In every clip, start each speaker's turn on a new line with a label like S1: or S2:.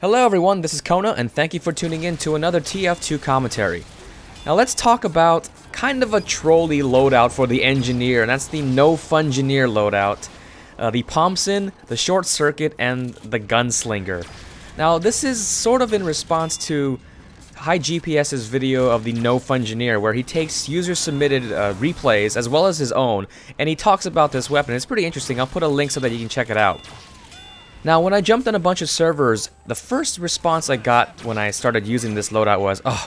S1: Hello everyone, this is Kona, and thank you for tuning in to another TF2 commentary. Now let's talk about kind of a trolly loadout for the engineer, and that's the No Fungineer loadout. The Pompen, the Short Circuit, and the Gunslinger. Now this is sort of in response to iGPS's video of the No Fungineer, where he takes user-submitted replays as well as his own, and he talks about this weapon. It's pretty interesting. I'll put a link so that you can check it out. Now, when I jumped on a bunch of servers, the first response I got when I started using this loadout was, "Oh,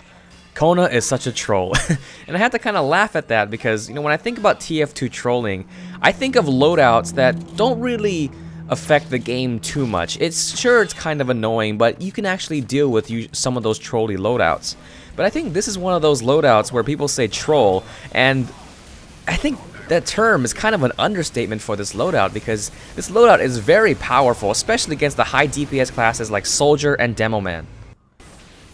S1: Kona is such a troll." And I had to kind of laugh at that because, you know, when I think about TF2 trolling, I think of loadouts that don't really affect the game too much. It's kind of annoying, but you can actually deal with some of those trolly loadouts. But I think this is one of those loadouts where people say troll, and I think that term is kind of an understatement for this loadout because this loadout is very powerful, especially against the high DPS classes like Soldier and Demoman.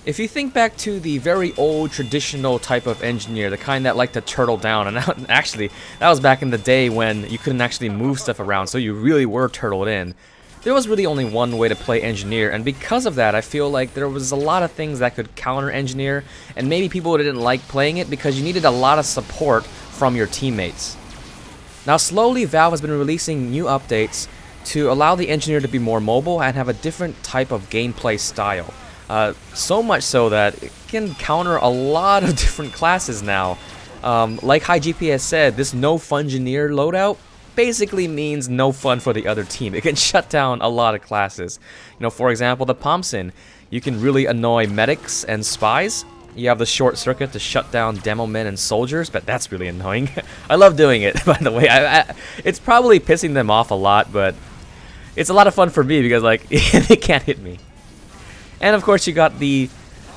S1: If you think back to the very old traditional type of engineer, the kind that liked to turtle down, and actually that was back in the day when you couldn't actually move stuff around, so you really were turtled in. There was really only one way to play engineer, and because of that I feel like there was a lot of things that could counter engineer, and maybe people didn't like playing it because you needed a lot of support from your teammates. Now slowly Valve has been releasing new updates to allow the engineer to be more mobile and have a different type of gameplay style. So much so that it can counter a lot of different classes now. Like iGPS said, this No Fungineer loadout basically means no fun for the other team. It can shut down a lot of classes. You know, for example, the Pompen, you can really annoy medics and spies. You have the Short Circuit to shut down demo men and soldiers, but that's really annoying. I love doing it, by the way. It's probably pissing them off a lot, but it's a lot of fun for me because, like, they can't hit me. And of course, you got the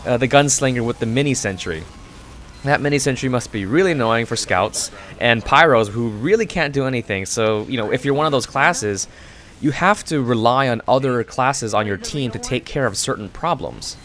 S1: Gunslinger with the mini sentry. That mini sentry must be really annoying for scouts and pyros who really can't do anything. So, you know, if you're one of those classes, you have to rely on other classes on your team to take care of certain problems.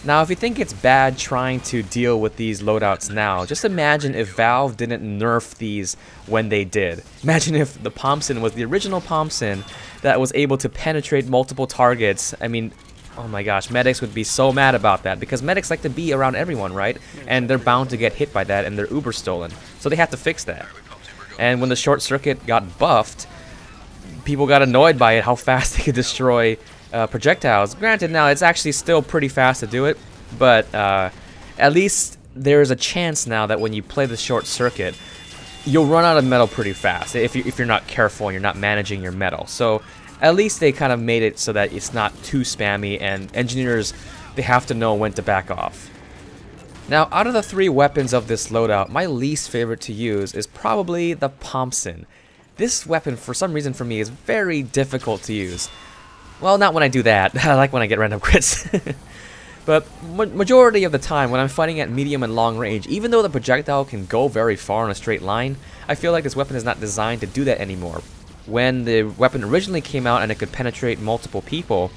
S1: Now, if you think it's bad trying to deal with these loadouts now, just imagine if Valve didn't nerf these when they did. Imagine if the Pompen was the original Pompen that was able to penetrate multiple targets. I mean, oh my gosh, medics would be so mad about that because medics like to be around everyone, right? And they're bound to get hit by that and they're uber stolen. So they have to fix that. And when the Short Circuit got buffed, people got annoyed by it, how fast they could destroy projectiles. Granted, now it's actually still pretty fast to do it, but at least there's a chance now that when you play the Short Circuit, you'll run out of metal pretty fast if you're not careful and you're not managing your metal. So at least they kind of made it so that it's not too spammy, and engineers, they have to know when to back off. Now, out of the three weapons of this loadout, my least favorite to use is probably the Pompen. This weapon, for some reason for me, is very difficult to use. Well, not when I do that. I like when I get random crits. But majority of the time when I'm fighting at medium and long range, even though the projectile can go very far in a straight line, I feel like this weapon is not designed to do that anymore. When the weapon originally came out and it could penetrate multiple people,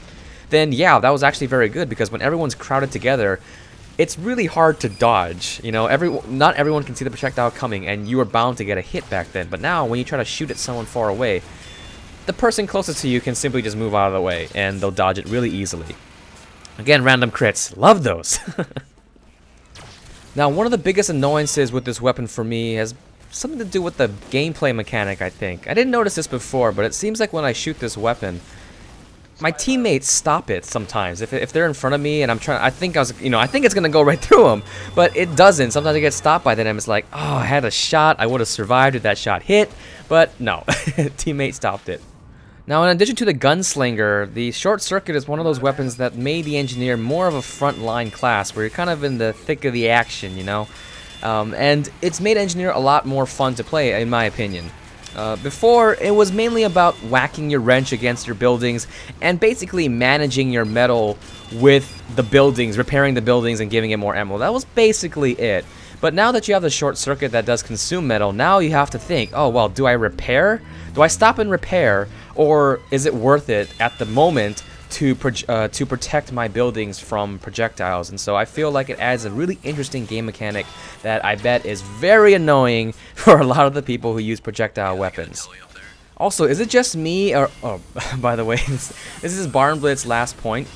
S1: then yeah, that was actually very good because when everyone's crowded together, it's really hard to dodge. You know, not everyone can see the projectile coming, and you are bound to get a hit back then. But now, when you try to shoot at someone far away, the person closest to you can simply just move out of the way, and they'll dodge it really easily. Again, random crits. Love those. Now, one of the biggest annoyances with this weapon for me has something to do with the gameplay mechanic, I think. I didn't notice this before, but it seems like when I shoot this weapon, my teammates stop it sometimes. If they're in front of me and I think it's gonna go right through them, but it doesn't. Sometimes I get stopped by them and it's like, oh, I had a shot, I would have survived if that shot hit, but no, teammate stopped it. Now, in addition to the Gunslinger, the Short Circuit is one of those weapons that made the engineer more of a frontline class, where you're kind of in the thick of the action, you know? And it's made engineer a lot more fun to play, in my opinion. Before, it was mainly about whacking your wrench against your buildings and basically managing your metal with the buildings, repairing the buildings and giving it more ammo. That was basically it. But now that you have the Short Circuit that does consume metal, now you have to think, oh well, do I repair? Do I stop and repair? Or is it worth it at the moment to protect my buildings from projectiles? And so I feel like it adds a really interesting game mechanic that I bet is very annoying for a lot of the people who use projectile weapons. Also, is it just me, or, oh, by the way, this is Barn Blitz's last point.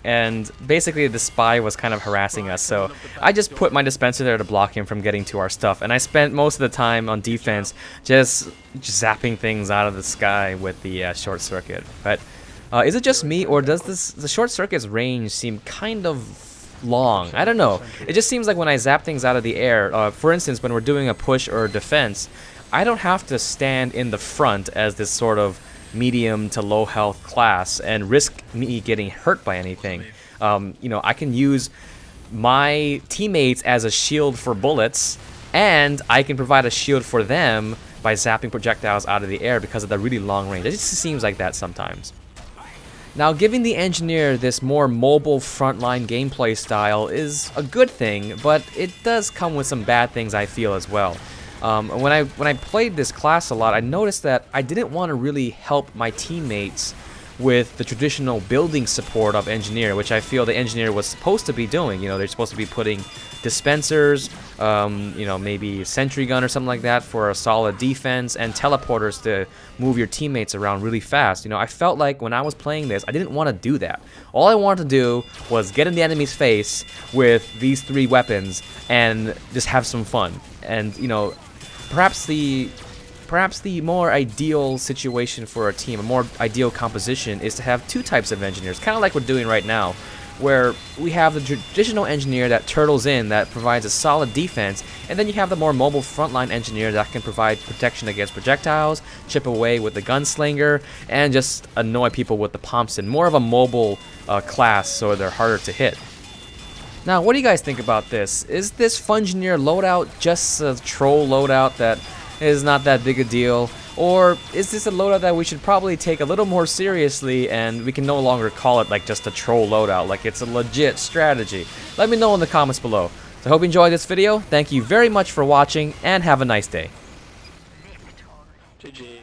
S1: and basically the spy was kind of harassing us, so I just put my dispenser there to block him from getting to our stuff, and I spent most of the time on defense just zapping things out of the sky with the short circuit. But is it just me, or does the short circuit's range seem kind of long? I don't know. It just seems like when I zap things out of the air, for instance, when we're doing a push or a defense, I don't have to stand in the front as this sort of medium to low health class and risk me getting hurt by anything. You know, I can use my teammates as a shield for bullets, and I can provide a shield for them by zapping projectiles out of the air because of the really long range. It just seems like that sometimes. Now, giving the engineer this more mobile frontline gameplay style is a good thing, but it does come with some bad things, I feel, as well. When I played this class a lot, I noticed that I didn't want to really help my teammates with the traditional building support of engineer, which I feel the engineer was supposed to be doing. You know, they're supposed to be putting dispensers, you know, maybe sentry gun or something like that for a solid defense, and teleporters to move your teammates around really fast. You know, I felt like when I was playing this, I didn't want to do that. All I wanted to do was get in the enemy's face with these 3 weapons and just have some fun. And, you know, perhaps the more ideal situation for a team, a more ideal composition, is to have 2 types of engineers, kind of like we're doing right now, where we have the traditional engineer that turtles in, that provides a solid defense, and then you have the more mobile frontline engineer that can provide protection against projectiles, chip away with the Gunslinger, and just annoy people with the Pompen. More of a mobile class, so they're harder to hit. Now, what do you guys think about this? Is this Fun-gineer loadout just a troll loadout that is not that big a deal? Or is this a loadout that we should probably take a little more seriously, and we can no longer call it like just a troll loadout, like it's a legit strategy? Let me know in the comments below. So I hope you enjoyed this video. Thank you very much for watching, and have a nice day.
S2: GG.